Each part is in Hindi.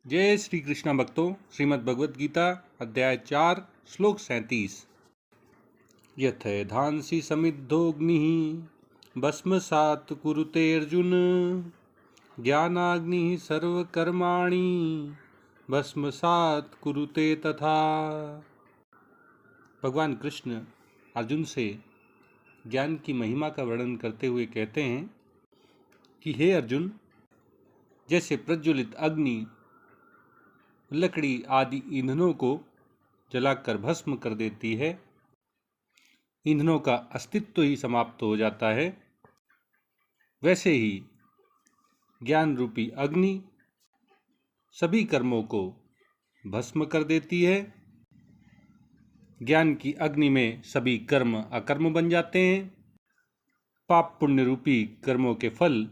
जय श्री कृष्ण भक्तों, श्रीमद् भगवद गीता अध्याय 4 श्लोक 37। यथैधांसि समिद्धोऽग्निः भस्मसात् कुरुते अर्जुन, ज्ञानाग्निः सर्वकर्माणि भस्मसात् कुरुते तथा। भगवान कृष्ण अर्जुन से ज्ञान की महिमा का वर्णन करते हुए कहते हैं कि हे अर्जुन, जैसे प्रज्वलित अग्नि लकड़ी आदि ईंधनों को जलाकर भस्म कर देती है, ईंधनों का अस्तित्व ही समाप्त हो जाता है, वैसे ही ज्ञान रूपी अग्नि सभी कर्मों को भस्म कर देती है। ज्ञान की अग्नि में सभी कर्म अकर्म बन जाते हैं। पाप पुण्य रूपी कर्मों के फल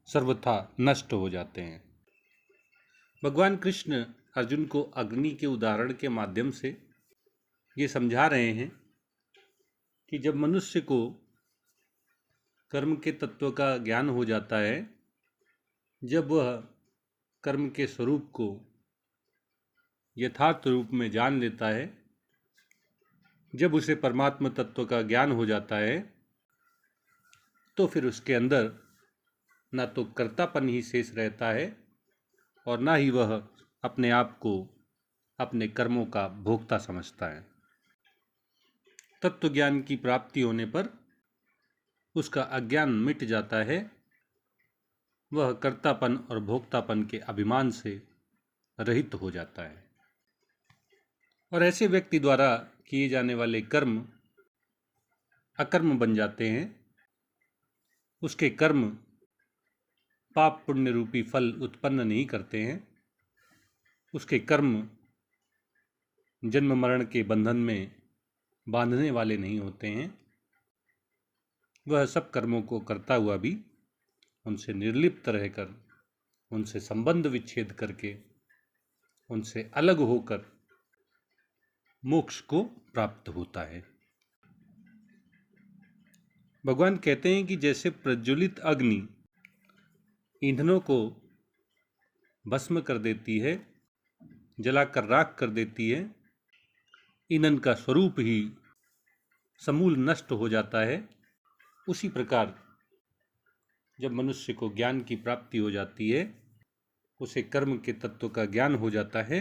सर्वथा नष्ट हो जाते हैं। भगवान कृष्ण अर्जुन को अग्नि के उदाहरण के माध्यम से ये समझा रहे हैं कि जब मनुष्य को कर्म के तत्व का ज्ञान हो जाता है, जब वह कर्म के स्वरूप को यथार्थ रूप में जान लेता है, जब उसे परमात्म तत्व का ज्ञान हो जाता है, तो फिर उसके अंदर न तो कर्तापन ही शेष रहता है और न ही वह अपने आप को अपने कर्मों का भोक्ता समझता है। तत्व ज्ञान की प्राप्ति होने पर उसका अज्ञान मिट जाता है। वह कर्तापन और भोक्तापन के अभिमान से रहित हो जाता है और ऐसे व्यक्ति द्वारा किए जाने वाले कर्म अकर्म बन जाते हैं। उसके कर्म पाप पुण्य रूपी फल उत्पन्न नहीं करते हैं। उसके कर्म जन्म मरण के बंधन में बांधने वाले नहीं होते हैं। वह सब कर्मों को करता हुआ भी उनसे निर्लिप्त रहकर, उनसे संबंध विच्छेद करके, उनसे अलग होकर मोक्ष को प्राप्त होता है। भगवान कहते हैं कि जैसे प्रज्वलित अग्नि ईंधनों को भस्म कर देती है, जलाकर राख कर देती है, ईंधन का स्वरूप ही समूल नष्ट हो जाता है, उसी प्रकार जब मनुष्य को ज्ञान की प्राप्ति हो जाती है, उसे कर्म के तत्व का ज्ञान हो जाता है,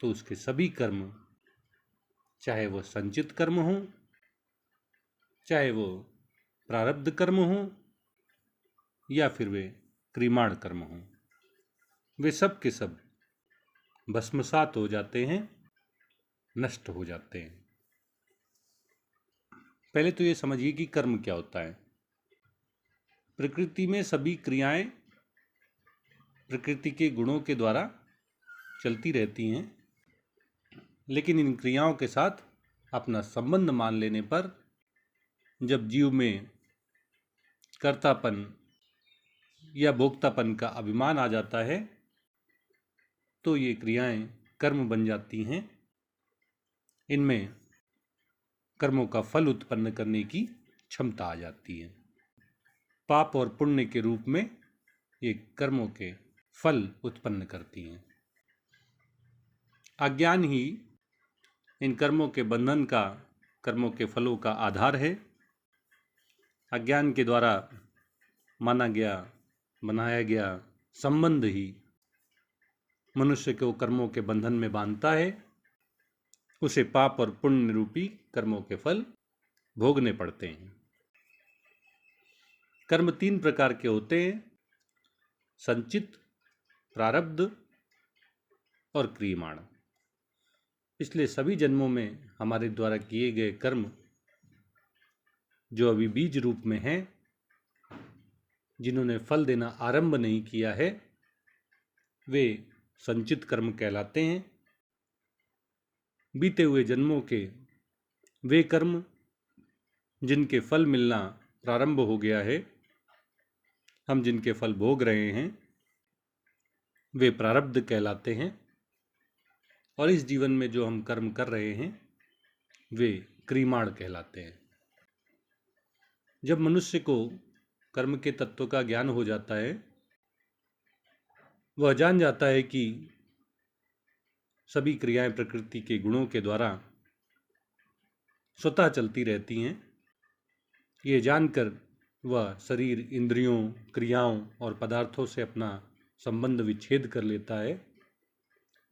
तो उसके सभी कर्म, चाहे वह संचित कर्म हो, चाहे वो प्रारब्ध कर्म हो, या फिर वे क्रियमाण कर्म हो, वे सब के सब भस्मसात हो जाते हैं, नष्ट हो जाते हैं। पहले तो ये समझिए कि कर्म क्या होता है। प्रकृति में सभी क्रियाएं प्रकृति के गुणों के द्वारा चलती रहती हैं, लेकिन इन क्रियाओं के साथ अपना संबंध मान लेने पर जब जीव में कर्तापन या भोक्तापन का अभिमान आ जाता है, तो ये क्रियाएं कर्म बन जाती हैं। इनमें कर्मों का फल उत्पन्न करने की क्षमता आ जाती है। पाप और पुण्य के रूप में ये कर्मों के फल उत्पन्न करती हैं। अज्ञान ही इन कर्मों के बंधन का, कर्मों के फलों का आधार है। अज्ञान के द्वारा माना गया, बनाया गया संबंध ही मनुष्य को कर्मों के बंधन में बांधता है। उसे पाप और पुण्य रूपी कर्मों के फल भोगने पड़ते हैं। कर्म 3 प्रकार के होते हैं: संचित, प्रारब्ध और क्रियमाण। इसलिए सभी जन्मों में हमारे द्वारा किए गए कर्म जो अभी बीज रूप में हैं, जिन्होंने फल देना आरंभ नहीं किया है, वे संचित कर्म कहलाते हैं। बीते हुए जन्मों के वे कर्म जिनके फल मिलना प्रारंभ हो गया है, हम जिनके फल भोग रहे हैं, वे प्रारब्ध कहलाते हैं। और इस जीवन में जो हम कर्म कर रहे हैं, वे क्रियमाण कहलाते हैं। जब मनुष्य को कर्म के तत्व का ज्ञान हो जाता है, वह जान जाता है कि सभी क्रियाएं प्रकृति के गुणों के द्वारा स्वतः चलती रहती हैं। ये जानकर वह शरीर, इंद्रियों, क्रियाओं और पदार्थों से अपना संबंध विच्छेद कर लेता है,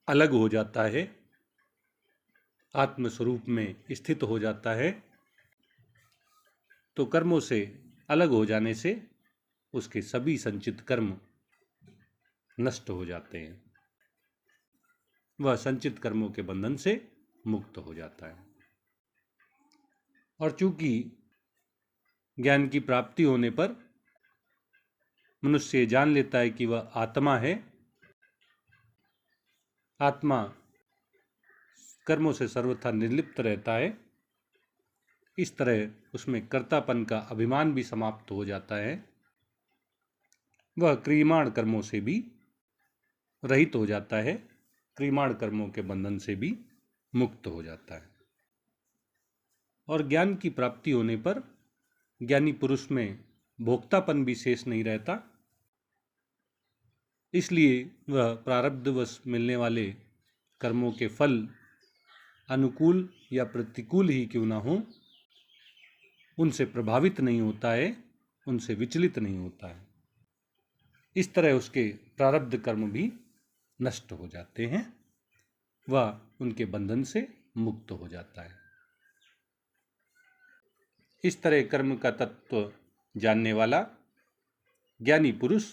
अलग हो जाता है, आत्मस्वरूप में स्थित हो जाता है। तो कर्मों से अलग हो जाने से उसके सभी संचित कर्म नष्ट हो जाते हैं। वह संचित कर्मों के बंधन से मुक्त हो जाता है। और चूंकि ज्ञान की प्राप्ति होने पर मनुष्य जान लेता है कि वह आत्मा है, आत्मा कर्मों से सर्वथा निर्लिप्त रहता है, इस तरह उसमें कर्तापन का अभिमान भी समाप्त हो जाता है। वह क्रियमाण कर्मों से भी रहित हो जाता है, क्रियमाण कर्मों के बंधन से भी मुक्त हो जाता है। और ज्ञान की प्राप्ति होने पर ज्ञानी पुरुष में भोक्तापन भी शेष नहीं रहता, इसलिए वह प्रारब्धवश मिलने वाले कर्मों के फल अनुकूल या प्रतिकूल ही क्यों ना हो, उनसे प्रभावित नहीं होता है, उनसे विचलित नहीं होता है। इस तरह उसके प्रारब्ध कर्म भी नष्ट हो जाते हैं, वह उनके बंधन से मुक्त हो जाता है। इस तरह कर्म का तत्व जानने वाला ज्ञानी पुरुष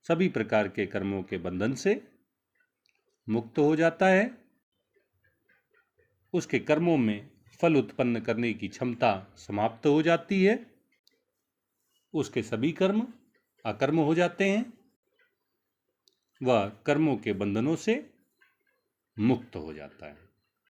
सभी प्रकार के कर्मों के बंधन से मुक्त हो जाता है। उसके कर्मों में फल उत्पन्न करने की क्षमता समाप्त हो जाती है, उसके सभी कर्म अकर्म हो जाते हैं, वह कर्मों के बंधनों से मुक्त हो जाता है।